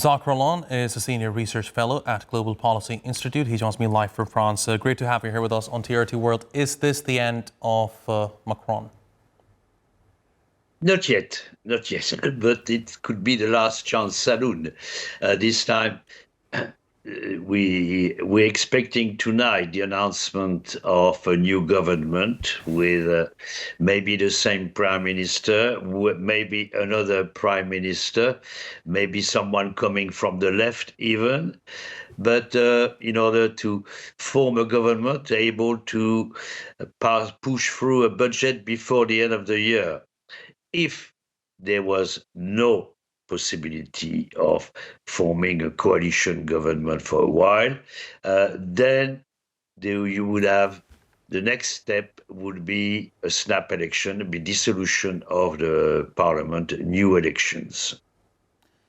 Jacques Reland is a senior research fellow at Global Policy Institute. He joins me live from France. Great to have you here with us on TRT World. Is this the end of Macron? Not yet, not yet, but it could be the last chance saloon. This time, we're expecting tonight the announcement of a new government with maybe the same prime minister, maybe another prime minister, maybe someone coming from the left even. But in order to form a government able to push through a budget before the end of the year, if there was no possibility of forming a coalition government for a while, then you would have the next step would be a snap election, be dissolution of the parliament, new elections.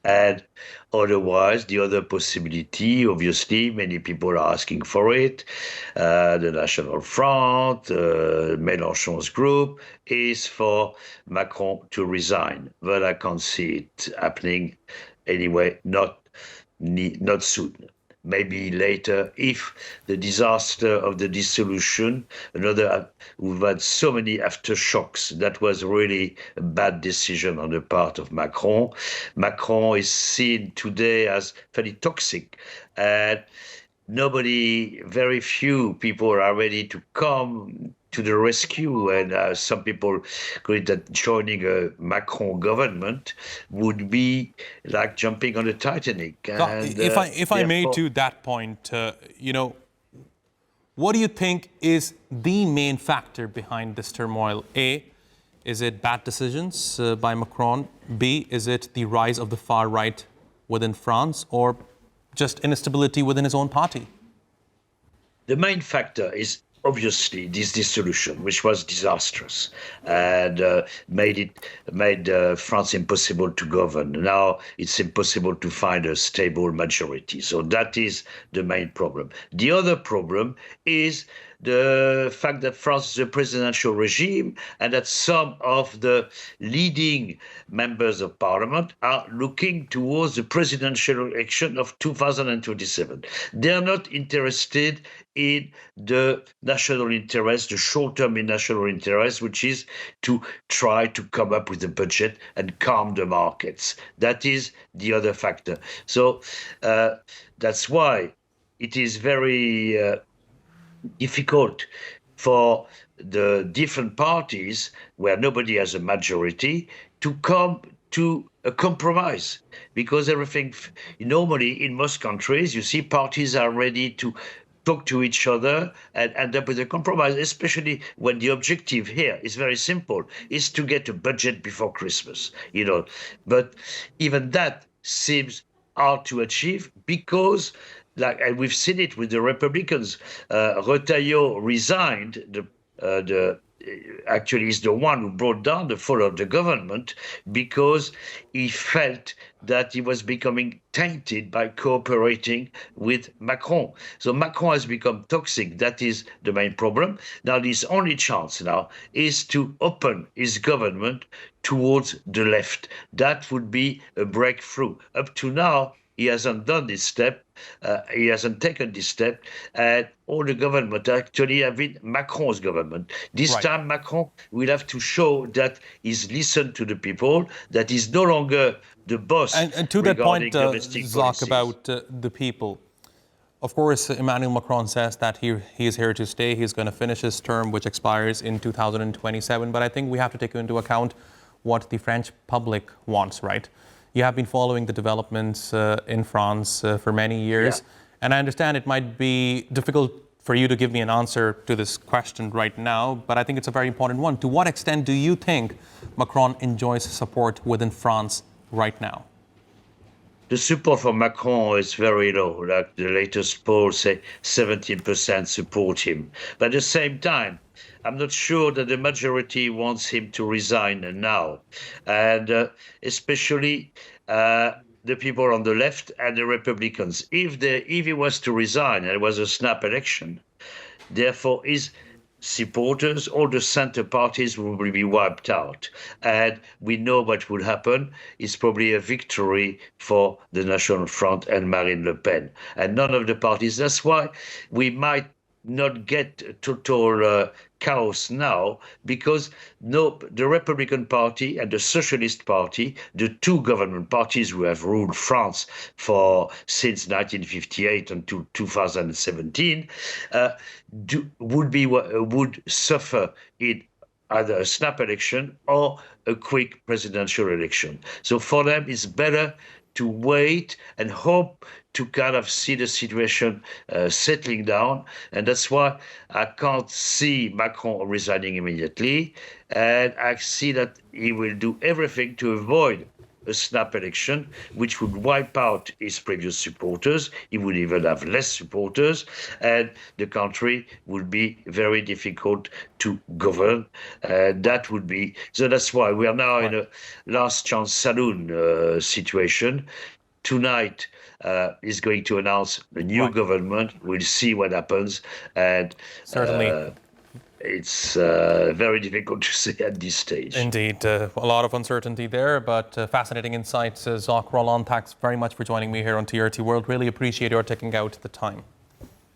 And otherwise, the other possibility, obviously, many people are asking for it. The National Front, Mélenchon's group, is for Macron to resign. But I can't see it happening anyway, not soon. Maybe later, if the disaster of the dissolution, we've had so many aftershocks. That was really a bad decision on the part of Macron. Macron is seen today as very toxic, and very few people are ready to come to the rescue, and some people call it that joining a Macron government would be like jumping on the Titanic. And, if I may to that point, what do you think is the main factor behind this turmoil? A, is it bad decisions by Macron? B, is it the rise of the far right within France, or just instability within his own party? The main factor is obviously this dissolution, which was disastrous and made France impossible to govern. Now it's impossible to find a stable majority. So that is the main problem. The other problem is the fact that France is a presidential regime and that some of the leading members of parliament are looking towards the presidential election of 2027. They are not interested in the national interest, the short-term national interest, which is to try to come up with a budget and calm the markets. That is the other factor. So that's why it is very difficult for the different parties where nobody has a majority to come to a compromise, because everything normally in most countries, you see parties are ready to talk to each other and end up with a compromise, especially when the objective here is very simple, is to get a budget before Christmas, But even that seems hard to achieve because, and we've seen it with the Republicans, Retailleau resigned, actually is the one who brought down the fall of the government because he felt that he was becoming tainted by cooperating with Macron. So Macron has become toxic. That is the main problem. Now, his only chance now is to open his government towards the left. That would be a breakthrough. Up to now, he hasn't done this step. He hasn't taken this step, and all the government actually have been Macron's government. This time, Macron will have to show that he's listened to the people, that he's no longer the boss. And to that point, Jacques, about the people, of course, Emmanuel Macron says that he is here to stay. He's going to finish his term, which expires in 2027. But I think we have to take into account what the French public wants, right? You have been following the developments in France for many years. Yeah. And I understand it might be difficult for you to give me an answer to this question right now, but I think it's a very important one. To what extent do you think Macron enjoys support within France right now? The support for Macron is very low. Like the latest polls say 17% support him. But at the same time, I'm not sure that the majority wants him to resign now. And especially the people on the left and the Republicans. If he was to resign, and it was a snap election, therefore his supporters, all the center parties will be wiped out. And we know what will happen. It's probably a victory for the National Front and Marine Le Pen. And none of the parties. That's why we might not get total chaos now, because no, the Republican Party and the Socialist Party, the two government parties who have ruled France since 1958 until 2017, would suffer in either a snap election or a quick presidential election. So for them, it's better to wait and hope to kind of see the situation settling down. And that's why I can't see Macron resigning immediately. And I see that he will do everything to avoid a snap election, which would wipe out his previous supporters. He would even have less supporters, and the country would be very difficult to govern. That would be so. That's why we are now in a last chance saloon situation. Tonight is going to announce a new government. We'll see what happens, and certainly. It's very difficult to say at this stage. Indeed, a lot of uncertainty there, but fascinating insights. Jacques Reland, thanks very much for joining me here on TRT World. Really appreciate your taking out the time.